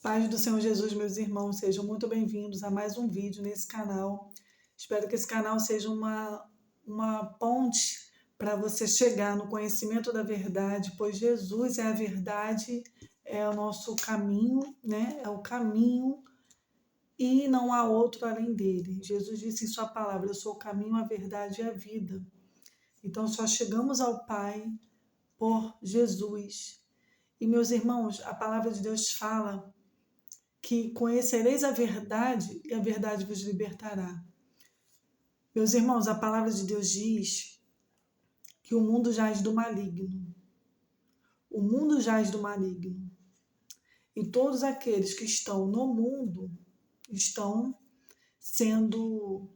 Paz do Senhor Jesus, meus irmãos, sejam muito bem-vindos a mais um vídeo nesse canal. Espero que esse canal seja uma ponte para você chegar no conhecimento da verdade, pois Jesus é a verdade, é o nosso caminho, né? É o caminho e não há outro além dele. Jesus disse em sua palavra: eu sou o caminho, a verdade e a vida. Então só chegamos ao Pai por Jesus. E meus irmãos, a palavra de Deus fala que conhecereis a verdade e a verdade vos libertará. Meus irmãos, a palavra de Deus diz que o mundo jaz do maligno. O mundo jaz do maligno. E todos aqueles que estão no mundo estão sendo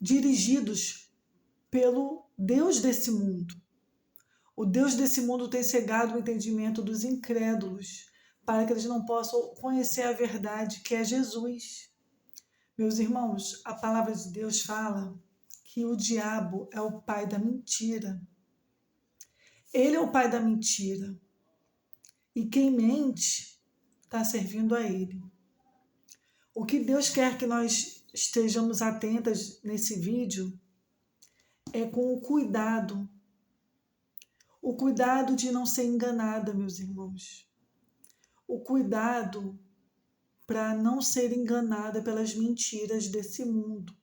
dirigidos pelo Deus desse mundo. O Deus desse mundo tem cegado o entendimento dos incrédulos para que eles não possam conhecer a verdade que é Jesus. Meus irmãos, a palavra de Deus fala que o diabo é o pai da mentira. Ele é o pai da mentira. E quem mente está servindo a ele. O que Deus quer que nós estejamos atentas nesse vídeo é com o cuidado. O cuidado de não ser enganada, meus irmãos. O cuidado para não ser enganada pelas mentiras desse mundo.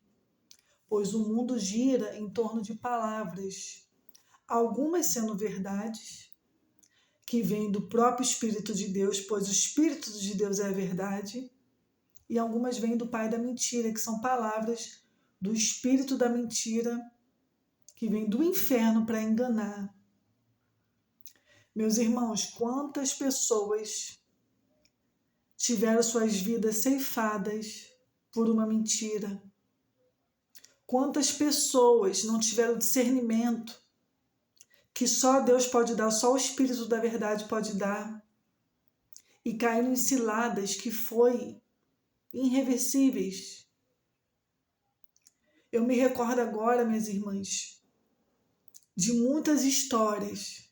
Pois o mundo gira em torno de palavras, algumas sendo verdades, que vêm do próprio Espírito de Deus, pois o Espírito de Deus é a verdade, e algumas vêm do pai da mentira, que são palavras do espírito da mentira, que vem do inferno para enganar. Meus irmãos, quantas pessoas tiveram suas vidas ceifadas por uma mentira? Quantas pessoas não tiveram discernimento que só Deus pode dar, só o Espírito da verdade pode dar, e caíram em ciladas que foi irreversíveis. Eu me recordo agora, minhas irmãs, de muitas histórias,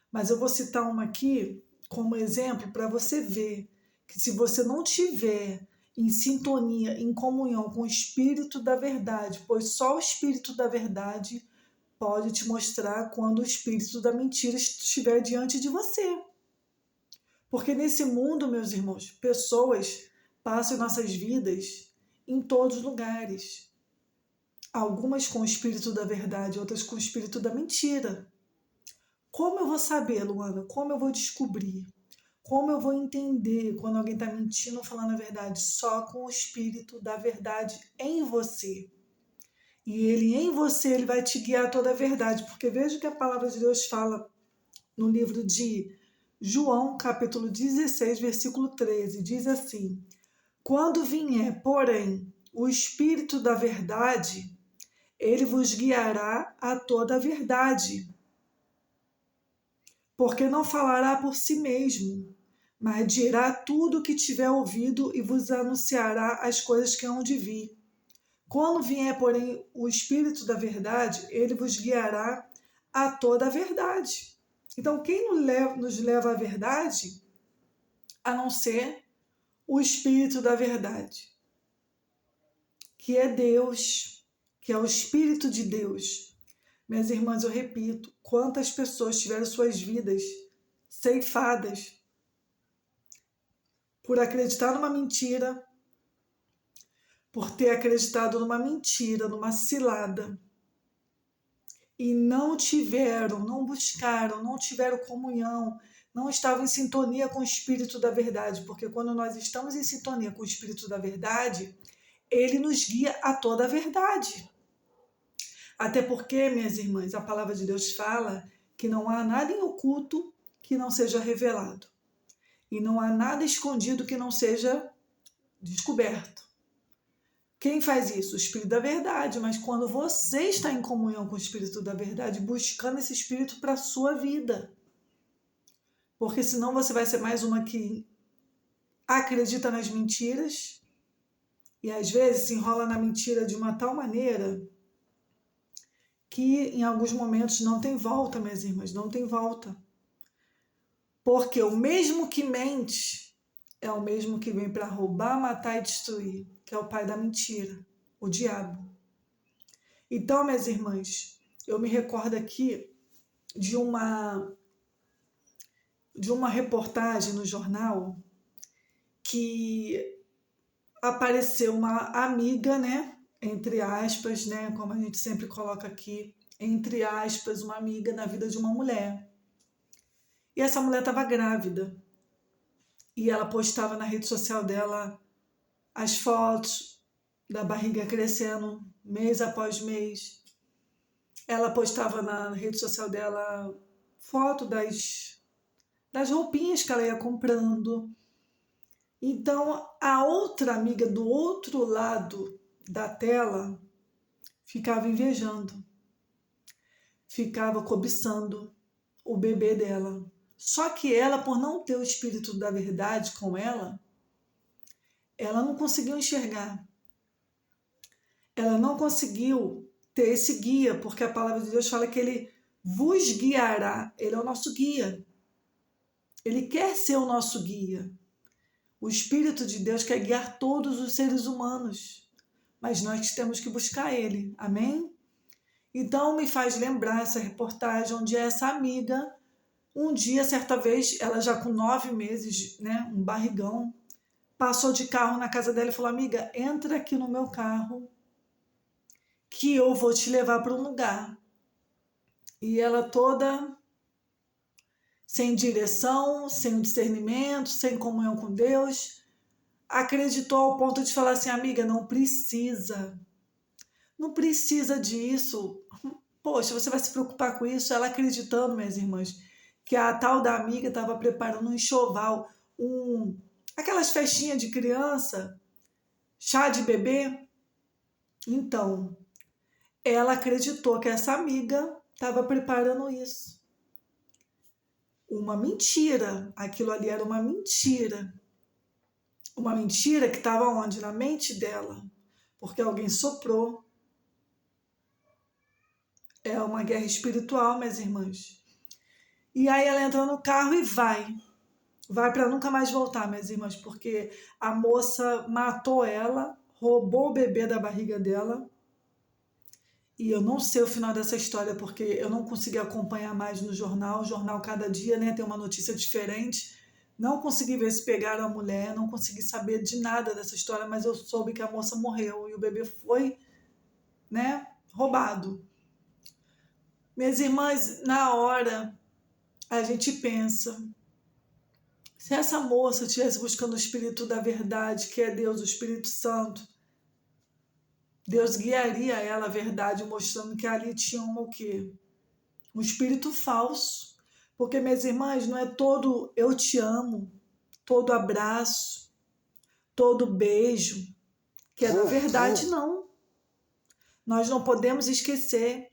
mas eu vou citar uma aqui como exemplo para você ver que se você não tiver em sintonia, em comunhão com o Espírito da verdade, pois só o Espírito da verdade pode te mostrar quando o espírito da mentira estiver diante de você. Porque nesse mundo, meus irmãos, pessoas passam nossas vidas em todos os lugares. Algumas com o espírito da verdade, outras com o espírito da mentira. Como eu vou saber, Luana? Como eu vou descobrir? Como eu vou entender quando alguém está mentindo ou falando a verdade? Só com o espírito da verdade em você. E ele em você, ele vai te guiar a toda a verdade. Porque veja que a palavra de Deus fala no livro de João, capítulo 16, versículo 13. Diz assim: quando vier, porém, o Espírito da verdade, ele vos guiará a toda a verdade. Porque não falará por si mesmo, mas dirá tudo o que tiver ouvido e vos anunciará as coisas que hão de vir. Quando vier, porém, o Espírito da verdade, ele vos guiará a toda a verdade. Então, quem nos leva à verdade, a não ser o Espírito da verdade, que é Deus, que é o Espírito de Deus. Minhas irmãs, eu repito, quantas pessoas tiveram suas vidas ceifadas por acreditar numa mentira, por ter acreditado numa mentira, numa cilada, e não tiveram, não buscaram, não tiveram comunhão, não estavam em sintonia com o Espírito da verdade, porque quando nós estamos em sintonia com o Espírito da verdade, ele nos guia a toda a verdade. Até porque, minhas irmãs, a palavra de Deus fala que não há nada em oculto que não seja revelado, e não há nada escondido que não seja descoberto. Quem faz isso? O Espírito da verdade. Mas quando você está em comunhão com o Espírito da verdade, buscando esse Espírito para a sua vida. Porque senão você vai ser mais uma que acredita nas mentiras e às vezes se enrola na mentira de uma tal maneira que em alguns momentos não tem volta, minhas irmãs, não tem volta. Porque o mesmo que mente é o mesmo que vem para roubar, matar e destruir, que é o pai da mentira, o diabo. Então, minhas irmãs, eu me recordo aqui de uma reportagem no jornal que apareceu uma amiga, né, entre aspas, né, como a gente sempre coloca aqui, entre aspas, uma amiga na vida de uma mulher. E essa mulher estava grávida. E ela postava na rede social dela as fotos da barriga crescendo mês após mês. Ela postava na rede social dela foto das roupinhas que ela ia comprando. Então, a outra amiga do outro lado da tela ficava invejando, ficava cobiçando o bebê dela. Só que ela, por não ter o espírito da verdade com ela não conseguiu enxergar. Ela não conseguiu ter esse guia, porque a palavra de Deus fala que ele vos guiará. Ele é o nosso guia. Ele quer ser o nosso guia. O Espírito de Deus quer guiar todos os seres humanos, mas nós temos que buscar ele. Amém? Então me faz lembrar essa reportagem onde essa amiga, um dia, certa vez, ela já com 9 meses, né, um barrigão, passou de carro na casa dela e falou: amiga, entra aqui no meu carro que eu vou te levar para um lugar. E ela toda sem direção, sem o discernimento, sem comunhão com Deus, acreditou ao ponto de falar assim: amiga, não precisa disso. Poxa, você vai se preocupar com isso? Ela acreditando, minhas irmãs, que a tal da amiga estava preparando um enxoval, aquelas festinhas de criança, chá de bebê. Então, ela acreditou que essa amiga estava preparando isso. Uma mentira. Aquilo ali era uma mentira. Uma mentira que estava onde? Na mente dela. Porque alguém soprou. É uma guerra espiritual, minhas irmãs. E aí ela entra no carro e vai. Vai para nunca mais voltar, minhas irmãs, porque a moça matou ela, roubou o bebê da barriga dela. E eu não sei o final dessa história, porque eu não consegui acompanhar mais no jornal. O jornal, cada dia, né, tem uma notícia diferente. Não consegui ver se pegaram a mulher, não consegui saber de nada dessa história, mas eu soube que a moça morreu e o bebê foi, né, roubado. Minhas irmãs, na hora, a gente pensa, se essa moça estivesse buscando o Espírito da verdade, que é Deus, o Espírito Santo, Deus guiaria ela a verdade, mostrando que ali tinha o quê? Um espírito falso. Porque, minhas irmãs, não é todo eu te amo, todo abraço, todo beijo, que é da verdade, não. Nós não podemos esquecer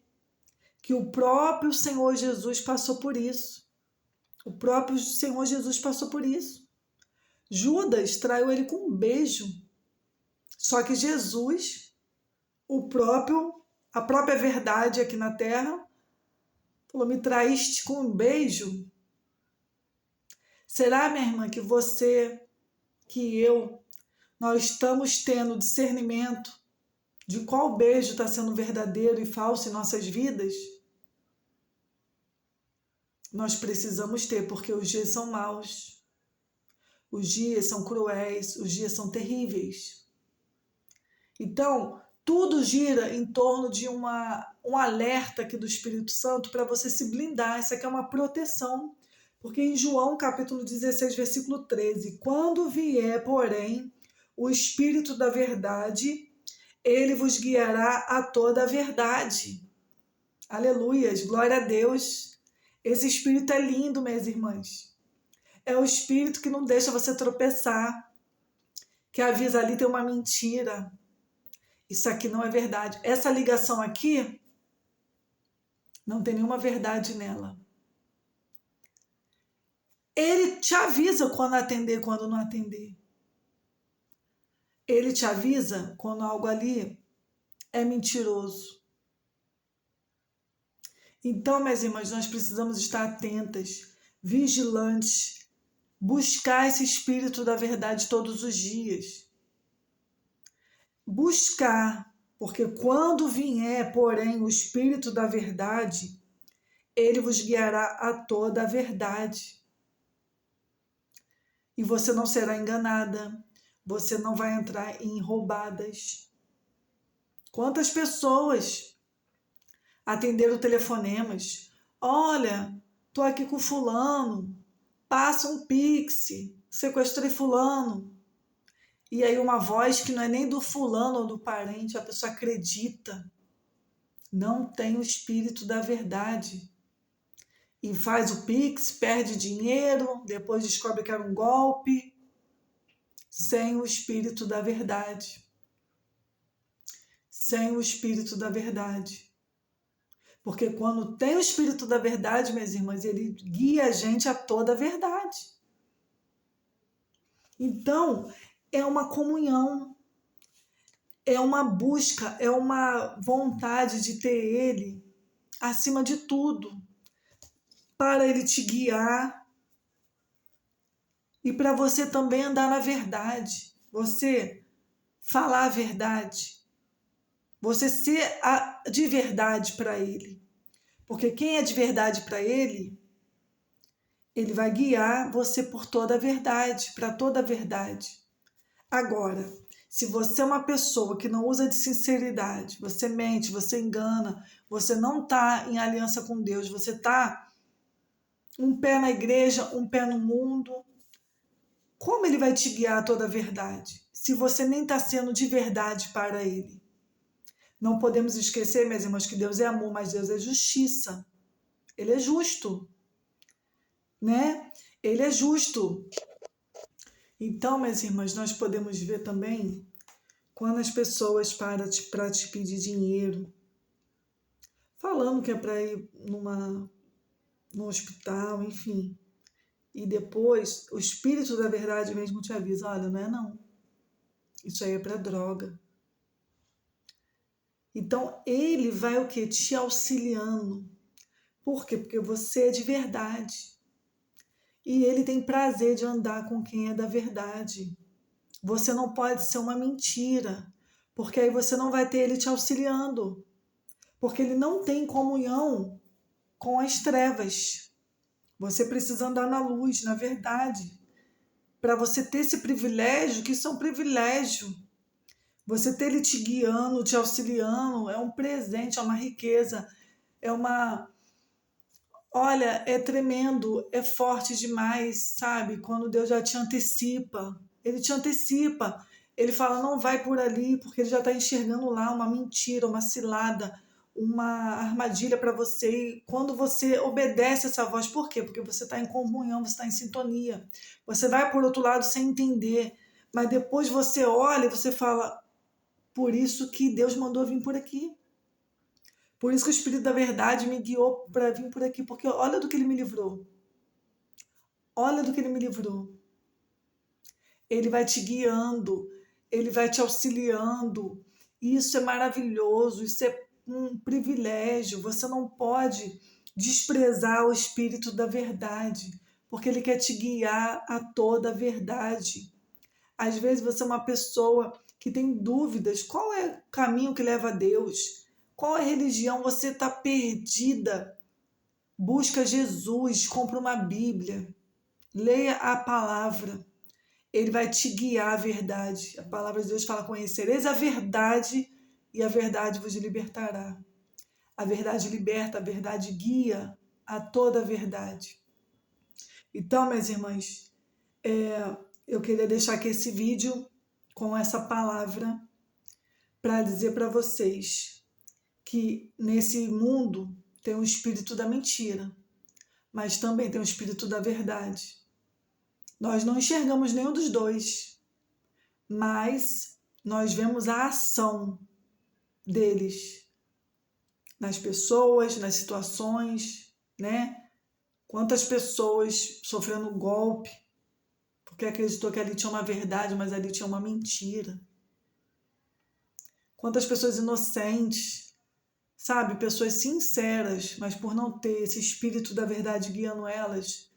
que o próprio Senhor Jesus passou por isso. O próprio Senhor Jesus passou por isso. Judas traiu ele com um beijo. Só que Jesus, a própria verdade aqui na terra, falou: me traíste com um beijo? Será, minha irmã, que você, que eu, nós estamos tendo discernimento de qual beijo está sendo verdadeiro e falso em nossas vidas? Nós precisamos ter, porque os dias são maus, os dias são cruéis, os dias são terríveis. Então, tudo gira em torno de um alerta aqui do Espírito Santo para você se blindar. Isso aqui é uma proteção. Porque em João capítulo 16, versículo 13, quando vier, porém, o Espírito da verdade, ele vos guiará a toda a verdade. Aleluias, glória a Deus. Esse Espírito é lindo, minhas irmãs. É o Espírito que não deixa você tropeçar, que avisa ali tem uma mentira. Isso aqui não é verdade. Essa ligação aqui não tem nenhuma verdade nela. Ele te avisa quando atender e quando não atender. Ele te avisa quando algo ali é mentiroso. Então, minhas irmãs, nós precisamos estar atentas, vigilantes, buscar esse espírito da verdade todos os dias. Buscar, porque quando vier, porém, o espírito da verdade, ele vos guiará a toda a verdade. E você não será enganada, você não vai entrar em roubadas. Quantas pessoas atenderam telefonemas? Olha, tô aqui com fulano, passa um Pix, sequestrei fulano. E aí uma voz que não é nem do fulano ou do parente, a pessoa acredita. Não tem o espírito da verdade. E faz o Pix, perde dinheiro, depois descobre que era um golpe, sem o espírito da verdade. Sem o espírito da verdade. Porque quando tem o espírito da verdade, minhas irmãs, ele guia a gente a toda a verdade. Então, é uma comunhão, é uma busca, é uma vontade de ter ele acima de tudo, para ele te guiar e para você também andar na verdade, você falar a verdade, você ser de verdade para ele. Porque quem é de verdade para ele, ele vai guiar você por toda a verdade, para toda a verdade. Agora, se você é uma pessoa que não usa de sinceridade, você mente, você engana, você não está em aliança com Deus, você está um pé na igreja, um pé no mundo, como ele vai te guiar a toda a verdade, se você nem está sendo de verdade para ele? Não podemos esquecer, meus irmãos, que Deus é amor, mas Deus é justiça. Ele é justo, né? Ele é justo. Então, minhas irmãs, nós podemos ver também quando as pessoas param para te pedir dinheiro, falando que é para ir no hospital, enfim. E depois o espírito da verdade mesmo te avisa, olha, não é não. Isso aí é para droga. Então, ele vai o quê? Te auxiliando. Por quê? Porque você é de verdade. E ele tem prazer de andar com quem é da verdade. Você não pode ser uma mentira, porque aí você não vai ter ele te auxiliando. Porque ele não tem comunhão com as trevas. Você precisa andar na luz, na verdade. Para você ter esse privilégio, que isso é um privilégio. Você ter ele te guiando, te auxiliando, é um presente, é uma riqueza, é uma... Olha, é tremendo, é forte demais, sabe? Quando Deus já te antecipa, ele te antecipa, ele fala, não vai por ali, porque ele já está enxergando lá uma mentira, uma cilada, uma armadilha para você. E quando você obedece essa voz, por quê? Porque você está em comunhão, você está em sintonia. Você vai por outro lado sem entender, mas depois você olha e você fala, por isso que Deus mandou vir por aqui. Por isso que o Espírito da Verdade me guiou para vir por aqui, porque olha do que ele me livrou. Olha do que ele me livrou. Ele vai te guiando, ele vai te auxiliando. Isso é maravilhoso, isso é um privilégio. Você não pode desprezar o Espírito da Verdade, porque ele quer te guiar a toda a verdade. Às vezes você é uma pessoa que tem dúvidas, qual é o caminho que leva a Deus? Qual é a religião? Você está perdida. Busca Jesus, compra uma Bíblia, leia a palavra. Ele vai te guiar à verdade. A palavra de Deus fala, conhecereis a verdade e a verdade vos libertará. A verdade liberta, a verdade guia a toda a verdade. Então, minhas irmãs, eu queria deixar aqui esse vídeo com essa palavra para dizer para vocês que nesse mundo tem o espírito da mentira, mas também tem o espírito da verdade. Nós não enxergamos nenhum dos dois, mas nós vemos a ação deles nas pessoas, nas situações, né? Quantas pessoas sofrendo golpe, porque acreditou que ali tinha uma verdade, mas ali tinha uma mentira. Quantas pessoas inocentes, sabe? Pessoas sinceras, mas por não ter esse espírito da verdade guiando elas,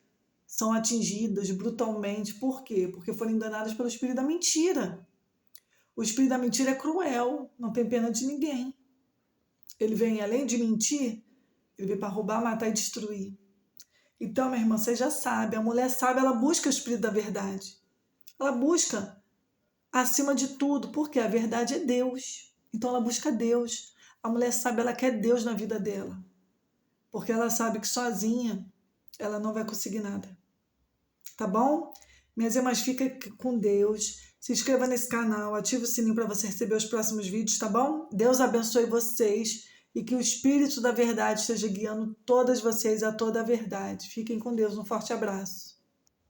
são atingidas brutalmente. Por quê? Porque foram enganadas pelo espírito da mentira. O espírito da mentira é cruel, não tem pena de ninguém. Ele vem, além de mentir, ele vem para roubar, matar e destruir. Então, minha irmã, você já sabe, a mulher sabe, ela busca o espírito da verdade. Ela busca acima de tudo, porque a verdade é Deus. Então ela busca Deus. A mulher sabe, ela quer Deus na vida dela. Porque ela sabe que sozinha ela não vai conseguir nada. Tá bom? Minhas irmãs, fica com Deus. Se inscreva nesse canal, ative o sininho para você receber os próximos vídeos, tá bom? Deus abençoe vocês e que o Espírito da Verdade esteja guiando todas vocês a toda a verdade. Fiquem com Deus. Um forte abraço.